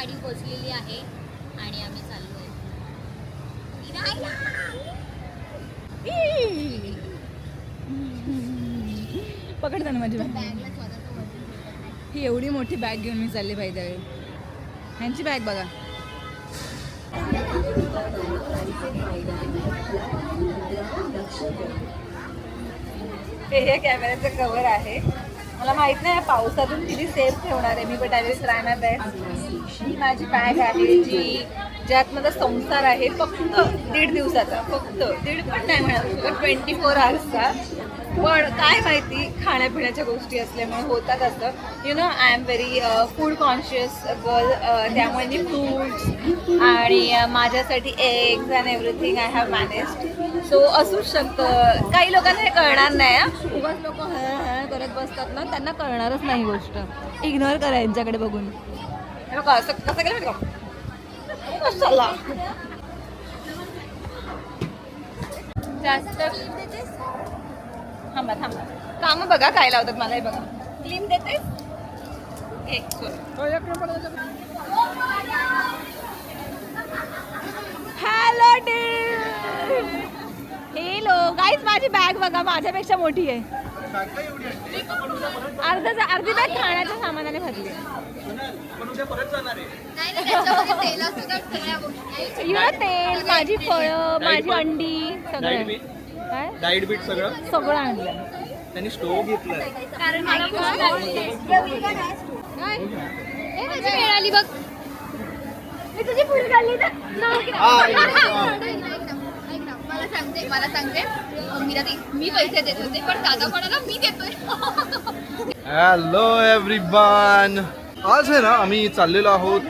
गाडी पोचलेली आहे आणि आम्ही चाललोय पकडता ना माझी बॅग. बॅगला स्वतःचं वजन भेटत नाही. ही एवढी मोठी बॅग घेऊन मी चालली पाहिजे. ह्यांची बॅग बघा. हे कॅमेऱ्याचं कव्हर आहे. मला माहित नाही पावसातून किती सेफ ठेवणार आहे मी, but I will try my best. ही माझी बॅग आहे ज्यात माझा संसार आहे, फक्त 1.5 दिवसाचा, फक्त 1.5 पण नाही म्हणा, 24 आवर्सचा. पण काय माहिती खाण्यापिण्याच्या गोष्टी असल्यामुळे होतात असं. You know I am very food conscious girl, त्यामुळे मी फ्रूट्स आणि माझ्यासाठी eggs and everything I have managed. So असूच शकतं. काही लोकांना हे कळणार नाही. उगाच लोक करत बसतात ना, त्यांना कळणारच नाही गोष्ट. इग्नोर करा यांच्याकडे बघून. हे बघा असं कसं केलं का कशाला जास्त थांबा थांबा. कामं बघा काय लावतात मला. हे बघा क्लीन देते. हॅलो हेलो गाईज, माझी बॅग बघा माझ्यापेक्षा मोठी आहे. अर्धी बॅग खाण्याच्या सामानाने भरली. तेल, माझी फळं, माझी अंडी, सगळं काय डाईट बीट सगळं आणलं. त्यांनी स्टोव घेतलाय. कारण मला मिळाली बघ. मी तुझी पुरी काढली तर मला सांगते मी पैसे देत होते, पण दादा कोणाला मी देतोय. हॅलो एव्हरीवन, आज आहे ना आम्ही चाललेलो आहोत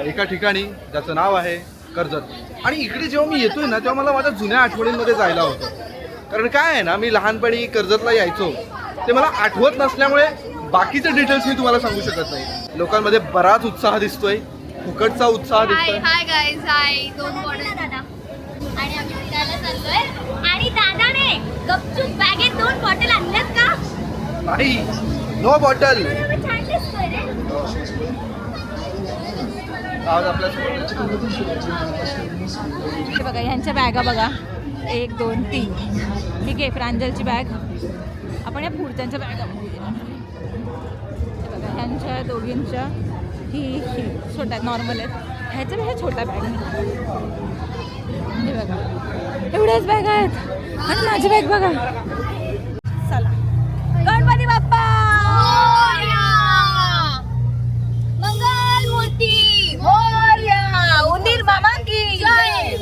एका ठिकाणी ज्याचं नाव आहे कर्जत. आणि इकडे जेव्हा मी येतोय ना तेव्हा मला माझ्या जुन्या आठवणींमध्ये जायला होतं. कारण काय आहे ना, मी लहानपणी कर्जतला यायचो ते मला आठवत नसल्यामुळे बाकीचे डिटेल्स मी तुम्हाला सांगू शकत नाही. लोकांमध्ये बराच उत्साह दिसतोय, फुकटचा उत्साह दिसतोय. हाय गाईज, हाय. 2 बॉटल दादा आणि आम्ही फिरायला चाललोय. आणि दादाने गपचूप बॅगेत 2 बॉटल आणल्यात का? नाही, नो बॉटल. छान दिसतोय रे. आज आपल्या बघा ह्यांच्या बॅगा बघा, 1 2 3. ठीक आहे, प्रांजलची बॅग. आपण या पुढच्यांच्या बॅगा बघा. ह्यांच्या दोघींच्या ही छोट्या नॉर्मल आहेत, ह्याच्यापेक्षा छोट्या बॅग. हे बघा एवढ्याच बॅग आहेत. आणि माझी बॅग बघा. चला गणपती बाप्पा मंगल मूर्ती मोरया. उंदीर मामा की जय.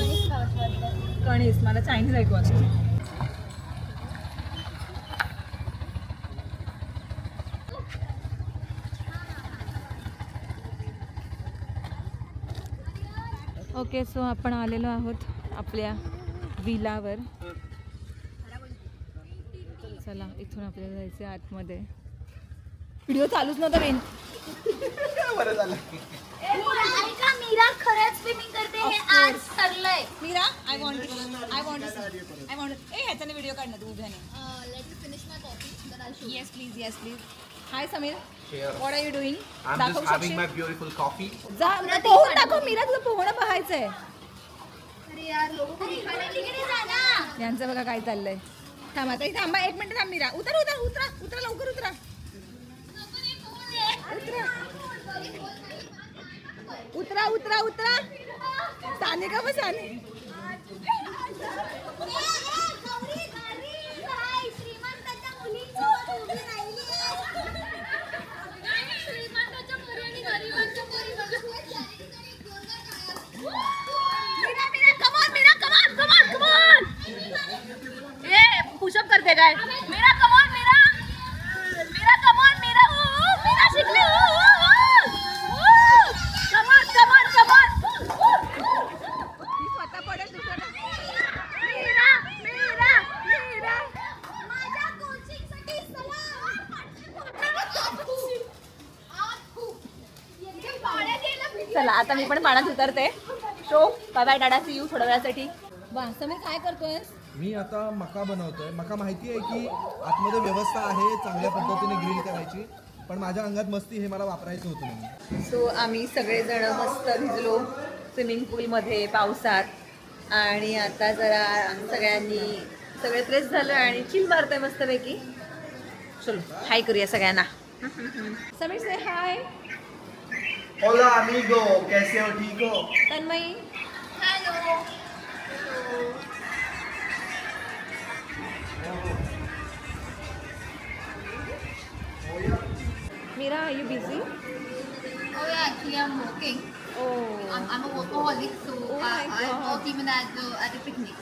कणीस मला चायनीज ऐकू आता. ओके, सो आपण आलेलो आहोत आपल्या विलावर. चला इथून आपल्याला जायचं आतमध्ये. व्हिडिओ चालूच नव्हता मेन. बरं झालं. मीरा खरंच स्विमिंग करते हे आज ठरलंय. मीरा आय वॉन्ट ए ह्याच्याने व्हिडिओ काढ ना तू उभ्याने. Let me finish my coffee. Yes please. Hi Sameer, what are you doing? I'm just having my beautiful coffee. जा पोहून दाखव मीरा, तुला पोहणं पाहायचंय. अरे यार लोक तिकडे जा ना. यांचं बघा काय चाललंय. थांबा ताई, थांबा 1 मिनिट थांब. मीरा उतरा लवकर उतरा. उतरा. साने का बस साने. पुशअप करते काय? मीरा कमॉन मीरा कमॉन मीरा शिकली. स्वतः पडेल दुसरं. मीरा माझ्या कोचिंगसाठी चला आता मी पण पाण्यात उतरते. So bye bye tata, see you थोड्या वेळासाठी. वा समीर काय करतोय? मी आता मका बनवतोय. मका माहिती आहे की आतमध्ये व्यवस्था आहे चांगल्या पद्धतीने ग्रिल करायची, पण माझ्या अंगात मस्ती हे मला वापरायचं होतं म्हणून. सो आम्ही सगळेजण मस्त भिजलो स्विमिंग पूलमध्ये पावसात आणि आता जरा सगळ्यांनी सगळे फ्रेश झालं आणि चिल मारतोय मस्तपैकी. चलो हाय करूया सगळ्यांना. समीर से हाय. होला अमिगो, कैसे हो, ठीक हो? Tanmayi hello. Meera are you busy? Oh yeah, actually I'm working. Oh. I'm a workaholic, so Oh my I'm God. working even at a picnic.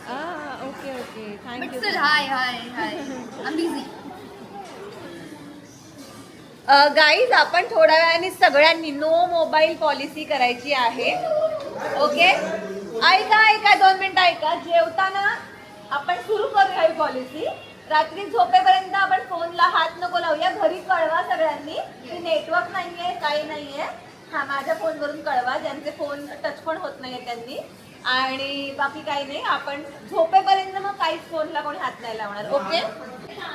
Okay okay thank But you. still, hi. I'm busy. Guys आपण थोड्या वेळाने सगळ्यांनी no mobile policy करायची आहे. Okay ऐका 2 मिनिटं ऐका. जेवताना आपण सुरू करूया ही पॉलिसी. रात्री झोपेपर्यंत आपण फोनला हात नको लावूया. घरी कळवा सगळ्यांनी की नेटवर्क नाहीये काही नाहीये. हा माझ्या फोनवरून कळवा ज्यांचे फोन टच पण होत नाहीये त्यांनी. आणि बाकी काही नाही. आपण झोपेपर्यंत मग काहीच फोनला कोणी हात नाही लावणार. ओके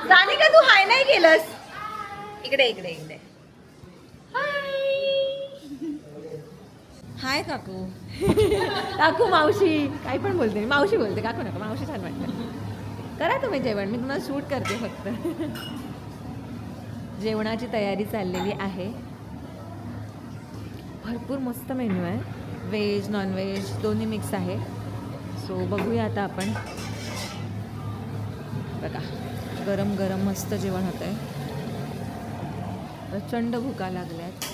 जाणी का तू हाय नाही केलंस? इकडे हाय काकू. काकू मावशी काही पण बोलते. मावशी बोलते काकू नका. मावशी छान वाटतं. करा तुम्ही जेवण मी तुम्हाला शूट करते फक्त. जेवणाची तयारी चाललेली आहे. भरपूर मस्त मेन्यू आहे. व्हेज नॉनव्हेज दोन्ही मिक्स आहे. सो बघूया आता आपण. बघा गरम गरम मस्त जेवण होतं आहे. प्रचंड भुका लागल्यात.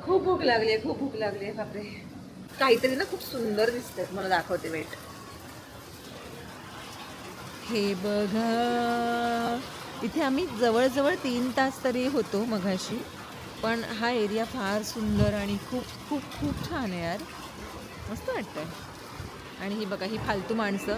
खूप भूक लागली आहे बापरे. काहीतरी ना खूप सुंदर दिसतात. मला दाखवते वेट. हे बघा इथे आम्ही जवळजवळ 3 तास तरी होतो मघाशी. पण हा एरिया फार सुंदर आणि खूप खूप खूप छान आहे यार. मस्त वाटतंय. आणि ही बघा ही फालतू माणसं.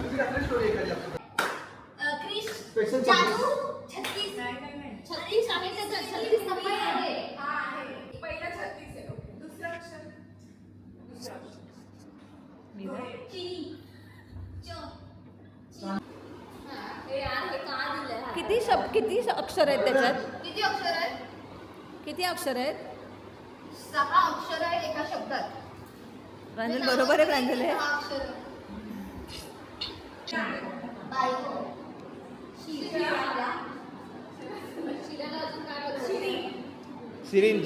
किती अक्षर आहेत त्याच्यात? किती अक्षर आहेत? किती अक्षर आहेत? 6 अक्षर आहेत एका शब्दात. प्रांजल बरोबर आहे. प्रांजल आहे. 6 अक्षर. शिरीन.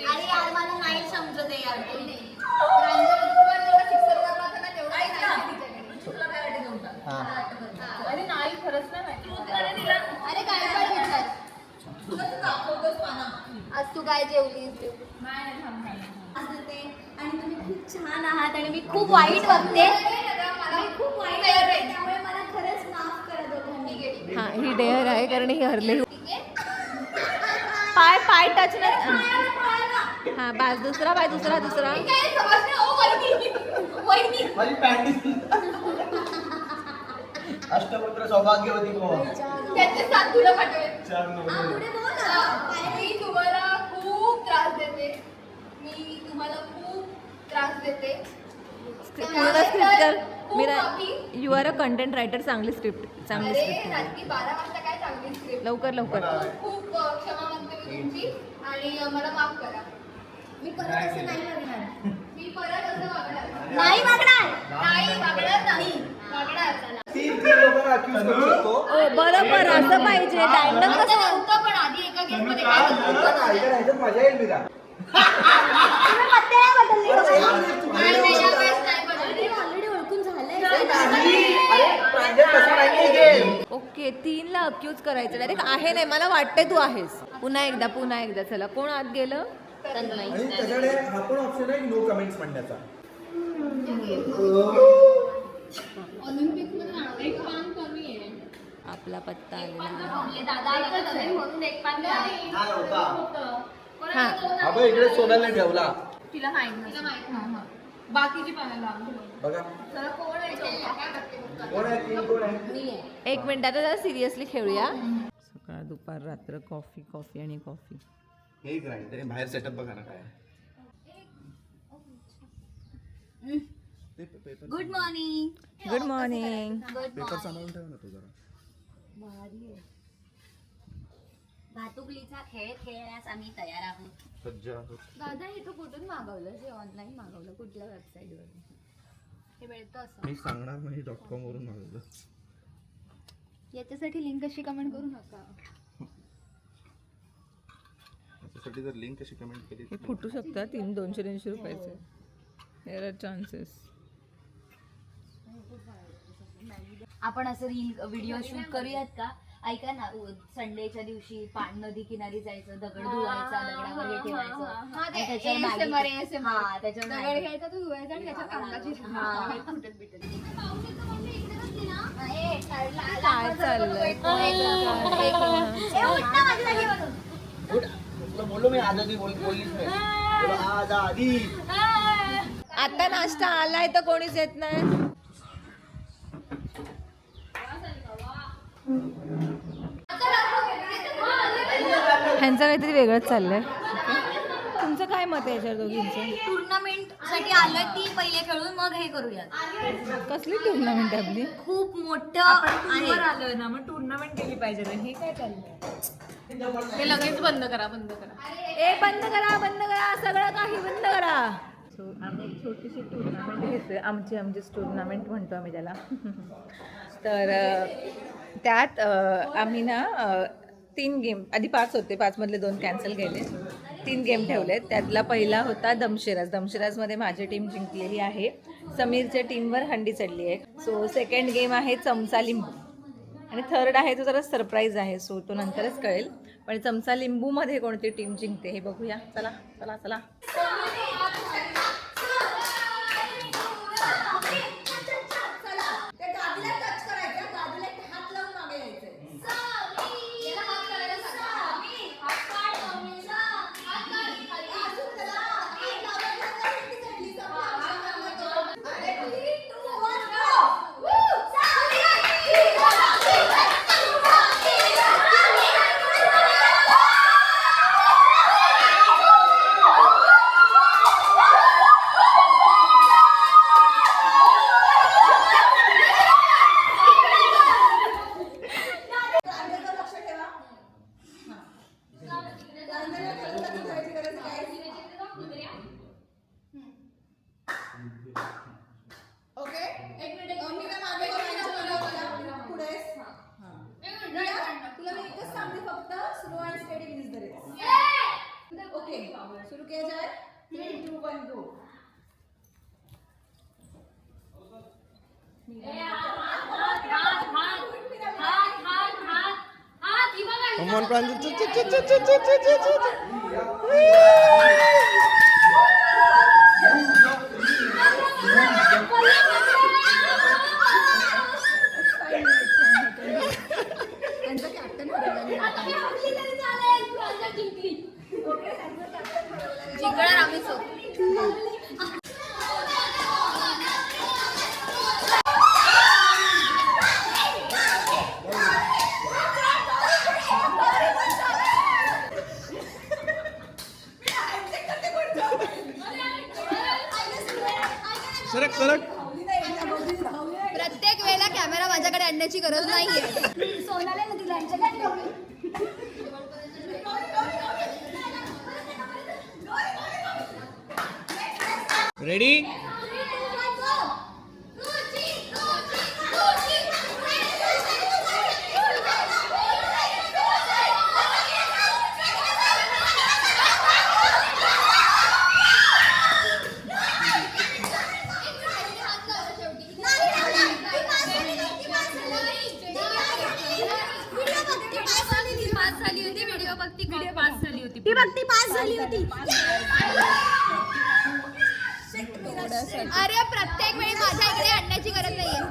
अरे यार मला नाही समजत आहे यार. अरे नाही खरंच नाही माहिती. अरे काय पण विचार. आज तू काय जेवलीस? आणि तुम्ही खूप छान आहात आणि मी खूप वाईट वागते. मी खूप वाईट वागते त्यामुळे मला खरंच माफ करा दोघांनी. हा ही डेअर आहे कारण ही हरली. ठीक आहे. पाय टच नाही. हा बाज दुसरा पाय दुसरा. काय समजलं? ओ वहिनी. माझी पॅन्ट अष्टपुत्र सौभाग्यवती कोण? त्याचे 7 तुला पाठवेल. 4 नंबर. पुढे बोल ना. मी तुम्हाला खूप त्रास देते. पूर्ण स्क्रिप्ट कर. Meera you are a content writer. चांगली स्क्रिप्ट अरे रात्री 12 वाजता काय चांगली स्क्रिप्ट. लवकर खूप क्षमा मागते मी तुमची आणि मला माफ करा. मी परत असं नाही वागणार. मी परत असं वागणार नाही. बरोबर असं पाहिजे. डायलॉग कसं होतं पण आधी एका गेम मध्ये काय होतं? मजा येईल मीरा. तुम्ही पत्ते नाही बदलले. नाही बदलले. ऑलरेडी ओळखून झालंय. ओके 3ला अक्यूज करायचं डायरेक्ट आहे. नाही मला वाटतंय तू आहेस. पुन्हा एकदा चला. कोण आत गेलं? आणि त्याच्याकडे हा पण ऑप्शन आहे नो कमेंट्स म्हणण्याचा. ऑलिम्पिक मध्ये एक पान कमी आहे. आपला पत्ता आलेला. दादा म्हणून एक पान हा आपण इकडे सोनालने ठेवला. तिला माहित बाकीची पानं बघा कोण आहे? कोण आहे? 3 कोण आहे? एक मिनिट आता जरा सिरियसली खेळूया. सकाळ दुपार रात्र कॉफी कॉफी आणि कॉफी. हे ग्राइंडर आहे, बाहेर सेटअप बघा ना काय आहे. Good morning. Good morning. Paper सांभाळून ठेव ना तू जरा. भातुकलीचा खेळ खेळण्यास आम्ही तयार आहोत. सज्ज आहोत. दादा हे तू कुठून मागवलं? जे ऑनलाईन मागवलं कुठल्या वेबसाईटवर? हे मिळतं असं. मी सांगणार नाही .com वरून मागवलं. याच्यासाठी लिंक अशी कमेंट करू नका. त्यासाठी जर लिंक कशी कमेंट केली हे फुटू शकतात 200-300 रुपयाचे. There are chances. आपण असं रील व्हिडिओ शूट करूयात का? ऐका ना, संडेच्या दिवशी नदी किनारी जायचं, दगड धुवायचा, दगडावर हे ठेवायचं आणि त्याच्यावर दगड घ्यायचा, तो धुवायचा आणि त्याच्यात कांदाची फुटत बिटत. काय चाललंय? बोललो मी आधी बोललीच नाही. आता नाश्ता आलाय तर कोणीच येत नाही. ह्यांचं काहीतरी वेगळंच चाललंय. तुमचं काय मत आहे याच्यावर दोघींचं? टुर्नामेंट साठी आलोय ती पहिले खेळून मग हे करूयात. कसली टुर्नामेंट आपली? खूप मोठं आलोय ना, मग टुर्नामेंट केली पाहिजे. हे काय चाललंय? हे लगेच बंद करा. बंद करा सगळं काही बंद करा. आम्ही एक छोटीशी टुर्नामेंट घेतोय. आमचीच टुर्नामेंट म्हणतो आम्ही त्याला. तर त्यात आम्ही ना 3 गेम, आधी 5 होते, 5 मधले 2 कॅन्सल केले. 3 गेम ठेवलेत. त्यातला पहिला होता दमशिराजमध्ये माझी टीम जिंकलेली आहे. समीरच्या टीमवर हंडी चढली आहे. सो सेकंड गेम आहे चमचा लिंबू आणि थर्ड आहे तो जरा सरप्राईज आहे. सो तो नंतरच कळेल. पण चमचा लिंबूमध्ये कोणती टीम जिंकते हे बघूया. चला. सुरू किया जाए. 3, 2, 1 गो. Come on, Pranjal. जिंकणार आम्हीच होतो. सरक. प्रत्येक वेळेला कॅमेरा माझ्याकडे आणण्याची गरज नाहीये. सोनाला नदी रेडी. अरे प्रत्येक वेळी माझ्या इकडे आणण्याची गरज नाहीये.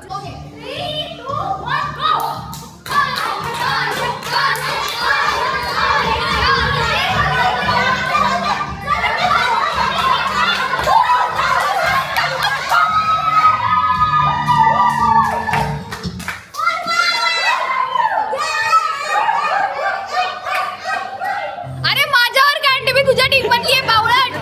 मी तुझ्या टीम मधली आहे बावळट.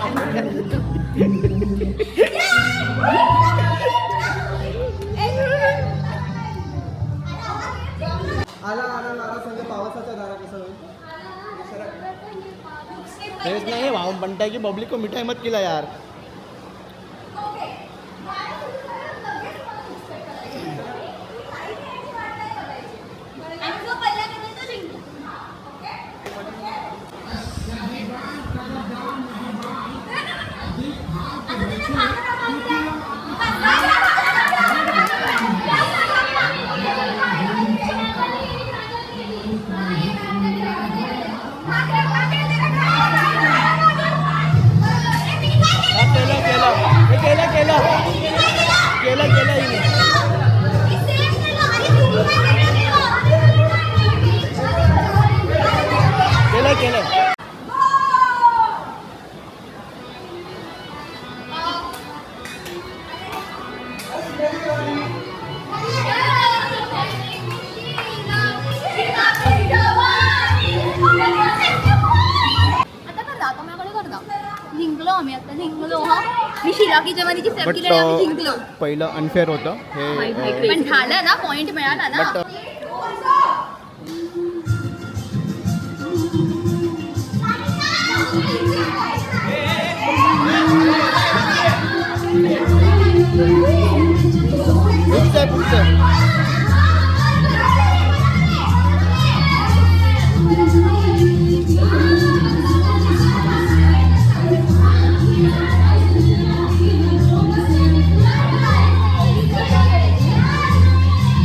तेच नाही भाव बनता है कि पब्लिक को मिठाई मत खिला यार. केला हिने. केलं. जिंकलो आम्ही आता जिंकलो हा. मी शिराकी जवानीची सेव्ह केली आम्ही जिंकलो. पहिलं अनफेअर होतं हे. पण झालं ना पॉइंट मिळाला ना.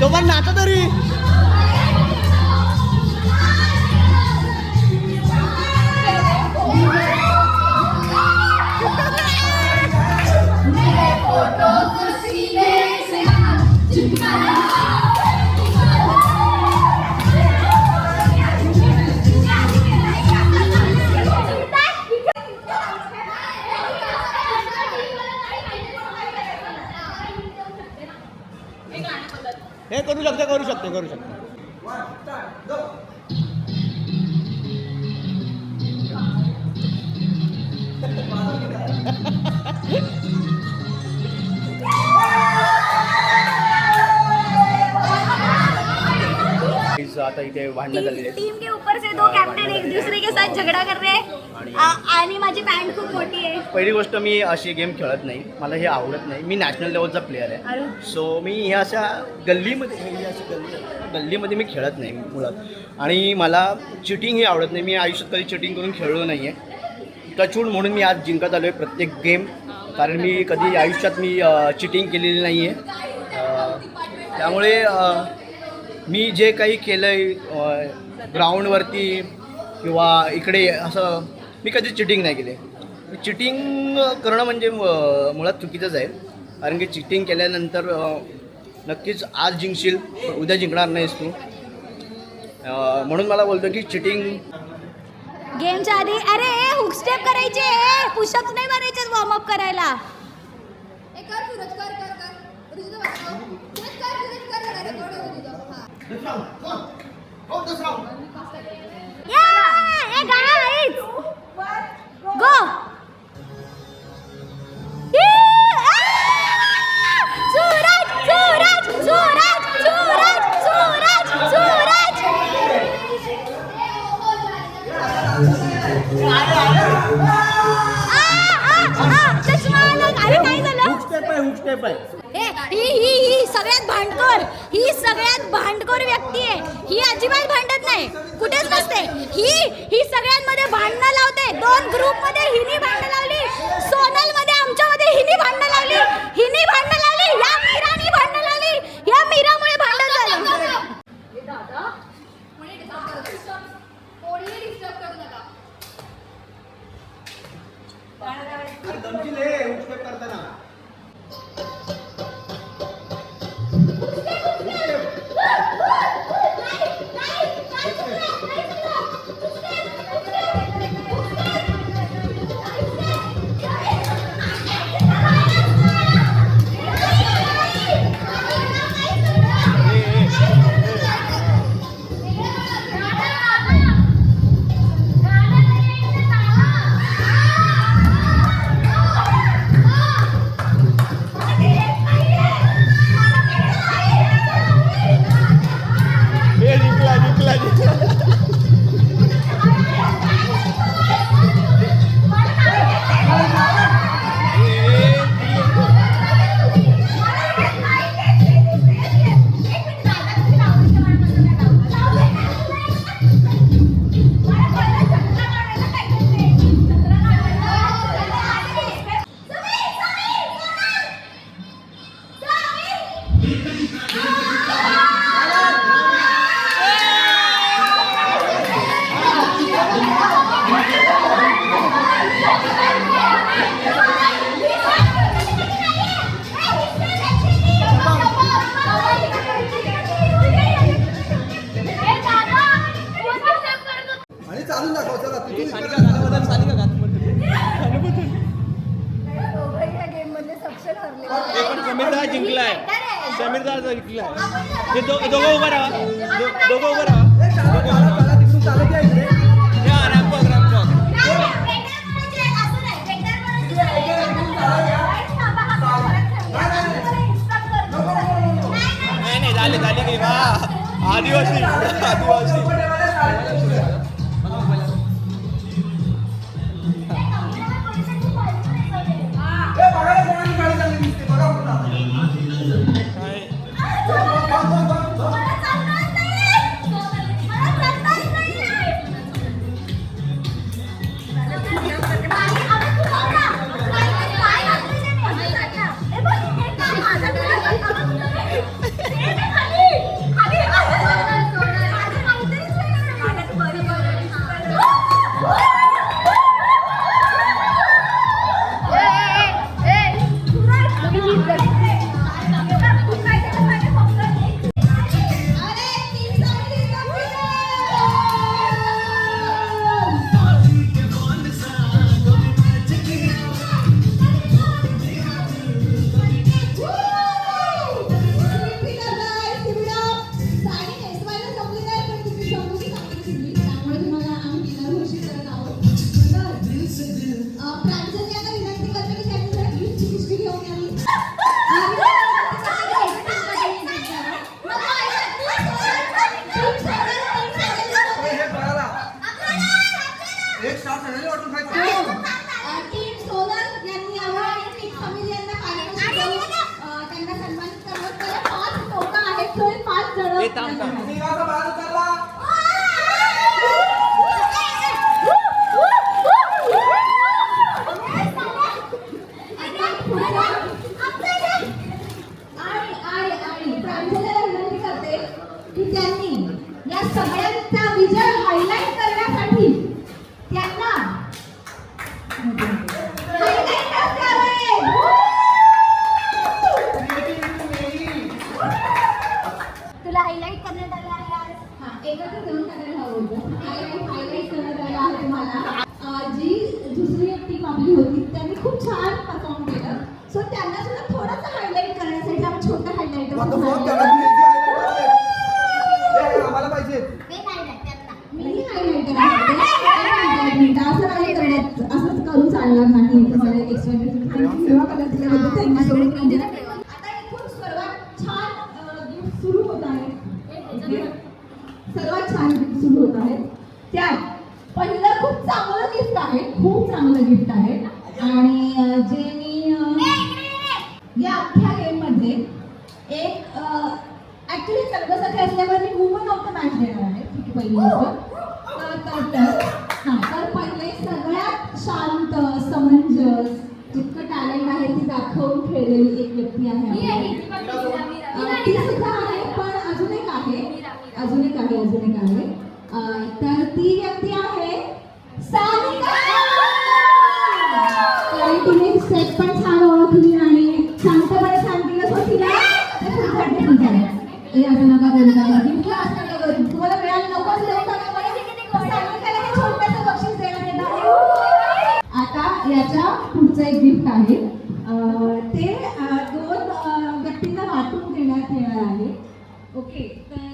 तो पण नाचा तरी. हे करू शकते. आता इथे भांडणं झालेली आहेत. टीम के ऊपर से दो कैप्टन एक दूसरे के साथ झगड़ा कर रहे हैं आणि माझी पॅन्ट खूप मोठी आहे. पहिली गोष्ट मी अशी गेम खेळत नाही. मला हे आवडत नाही. मी नॅशनल लेवलचा प्लेअर आहे. सो मी ह्या अशा गल्लीमध्ये मी खेळत नाही मुळात. आणि मला चिटिंग ही आवडत नाही. मी आयुष्यात कधी चिटिंग करून खेळलो नाही आहे. टचवूड म्हणून मी आज जिंकत आलो आहे प्रत्येक गेम. कारण मी कधी आयुष्यात मी चिटिंग केलेली नाही आहे. त्यामुळे मी जे काही केलं आहे ग्राउंडवरती किंवा इकडे असं मी कधी चिटिंग नाही केले. चिटिंग करणं म्हणजे मुळात चुकीचंच आहे. कारण की चिटिंग केल्यानंतर नक्कीच आज जिंकशील उद्या जिंकणार नाहीस तू. म्हणून मला बोलतो की चिटिंग गेमच्या आधी अरे हुक स्टेप करायचे पुशअप्स नाही मारायचे वॉर्मअप करायला. गो सूरज सूरज सूरज सूरज सूरज सूरज. चष्मा अरे काय झालं. हुक स्टेप आहे. ही सगळ्यात भांडखोर व्यक्ती आहे. ही अजिबात भांडत नाही कुठेच नसते. ही सगळ्यांमध्ये भांडणं लावते. 2 ग्रुप मध्ये हिनी भांडणं लावली. सोनल मध्ये आमच्यामध्ये हिनी भांडणं लावली. या मीरानी भांडणं लावली. या मीरामुळे भांडण झालं. हुक स्टेप करताना समीरदा जिंकलाय हे दोघं उभं राहा दोघं उभं राहा नाही झाले की वा आदिवासी सर्वात छान गिफ्ट सुरू होत आहे. त्यात पहिलं खूप चांगलं गिफ्ट आहे, खूप चांगलं गिफ्ट आहे आणि जे मी या अख्ख्या गेम मध्ये एक ऍक्च्युली सर्वसाखी असल्यामुळे मी वुमन ऑफ द मॅच देणार आहे. ठीक आहे, पहिली गोष्ट तर पहिले सगळ्यात शांत समंजस जितकं टॅलेंट आहे ती दाखवून खेळलेली एक व्यक्ती आहे. ती सुद्धा आहे, पण अजून एक आहे. तर ती व्यक्ती आहे सानिका. कारण तिने सेट पण छान ओळखली आणि शांतपणे सांगितलं सो तिला हे असं नका करू, गिफ्टला असं नका करू, तुम्हाला मिळालं नको असं देऊ नका. सानिकाला हे छोटंसं बक्षीस देण्यात येणार आहे. आता याच्या पुढचं एक गिफ्ट आहे, ते दोन व्यक्तींना वाटून देण्यात येणार आहे. ओके, तर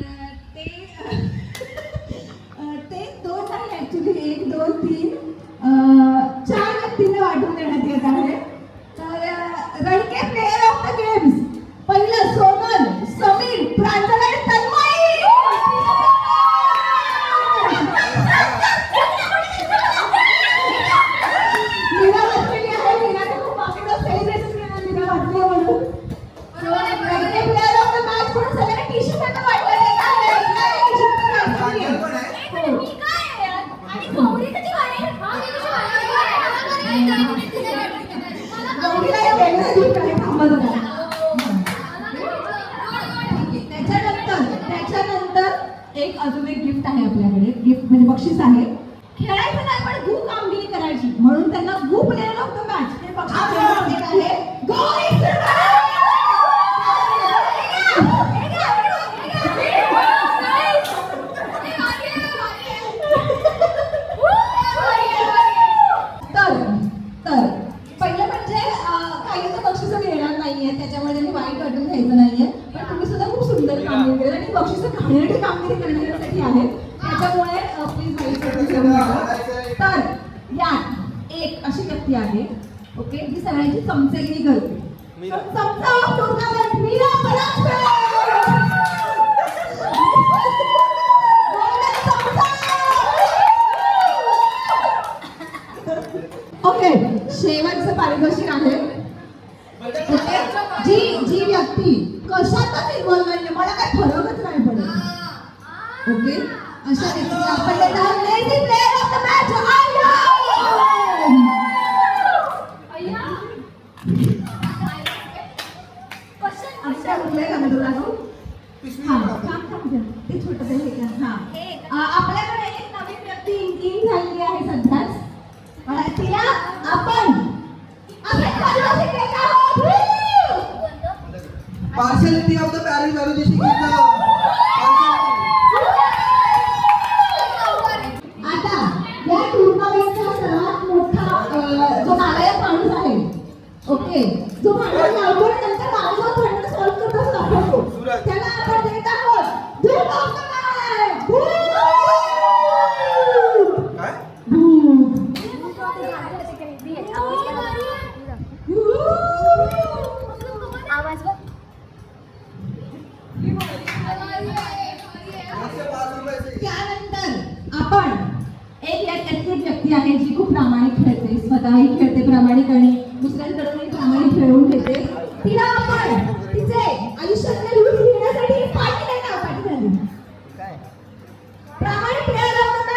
ते दोन आहे ऍक्च्युली, 1 2 3 4 व्यक्तींना वाटून देण्यात येत आहे. तर रडके प्लेयर ऑफ द गेम्स पहिलं सोनल, समीर, प्रांजल आणि तन्मयी. मीरा बसलेली आहे. मीराने खूप मागेच सेलिब्रेशन केलं मीरा वाटलं म्हणून. रडके प्लेयर ऑफ द मॅच म्हणून सगळ्यांना टी-शर्ट वाटलं. तर यात एक अशी व्यक्ती आहे ओके जी सगळ्यांची चमचेगिरी करते. चमचा टुर्नामेंट मीरा परांजपे. ओके शेवटचं पारितोषिक आहे ओके जी व्यक्ती कशातच इन्व्हॉल्व नाही मला काय फरकच नाही पडत ओके अशा व्यक्तीला आपण देणार lady player of the match आमच्या कुठले गाणं तुला गो ते छोटं ते हे का आपल्याकडे एक नवीन व्यक्ती इन झालेली आहे सध्याच तिला आपण partiality of the parents education घेतलं. आता या टुर्नामेंटचा सर्वात मोठा जो नालायक माणूस आहे ओके जो भांडण लावतो आणि नंतर माणूस भांडण सॉल्व्ह करतो दाखवतो त्याला आपण देत आहोत दूध ऑफ द मॅच. काय त्यानंतर आपण एक यात व्यक्ती आहे जी खूप प्रामाणिक खेळते स्वतःही खेळते प्रामाणिक आणि दुसऱ्यांकडूनही प्रामाणिक खेळून घेते तिला आपण तिचे आयुष्यातले रूल्स लिहिण्यासाठी पाठी नाही ना पाठी झाली प्रामाणिक प्लेयर ऑफ द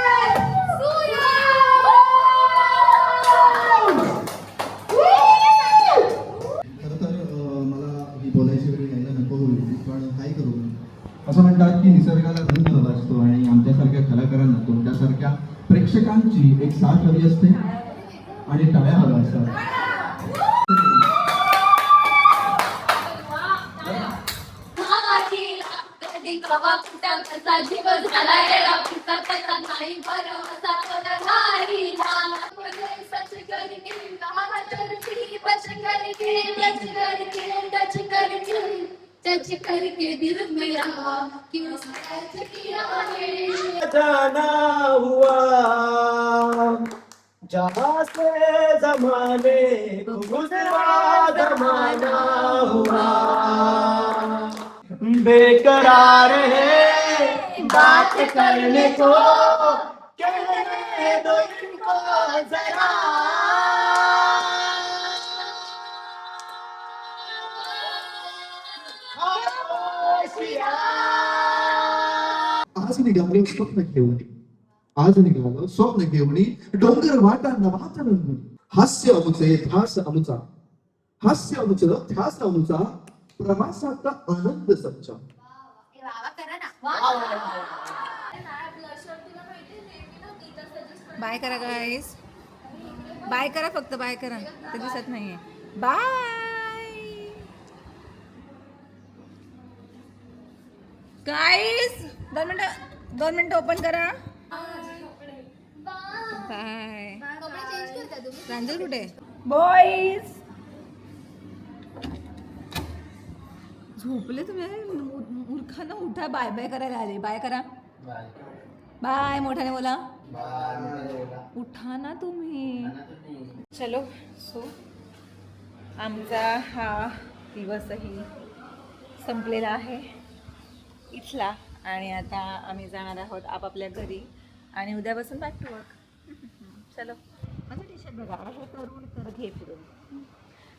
मॅच खरं तर मला ही बोलायची वेळ यायला नको होईल पण काय करू असं म्हणतात की निसर्गाला रंग हवा असतो आणि आमच्यासारख्या कलाकारांना तुमच्यासारख्या प्रेक्षकांची एक साथ हवी असते आणि टाळ्या हव्या असतात. करके दिल मेरा क्यों किया है जाना हुआ जहाँ से जमाने को गुजरा जमाना हुआ बेकरार है बात करने को कहने दो इनको जरा आज निघालो स्वप्न घेऊन आज निघालो स्वप्न घेऊन डोंगर वाटा नवाचा रंग हास्य अमुचे ध्यास अमुचा हास्य अमुच ध्यास अमुचा प्रवासाचा आनंद सच्चा. बाय करा गाईस बाय करा फक्त बाय करा ते दिसत नाहीये बाय गाईस 2 मिनिटं ओपन करा बाय प्रांजल कुठे बॉईज झोपले तुम्ही मूर्खांना उठा बाय बाय करायला आले बाय करा बाय मोठ्याने बोला उठा ना तुम्ही चलो सो आमचा हा दिवसही संपलेला आहे इथला आणि आता आम्ही जाणार आहोत आपापल्या घरी आणि उद्यापासून बॅक टू वर्क चलो माझं टी शर्ट बघा हे करून कर घे फिरून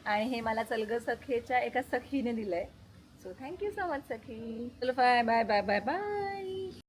आणि हे मला चलग सखेच्या एका सखीने दिलंय सो थँक्यू सो मच सखी चलो bye bye bye bye bye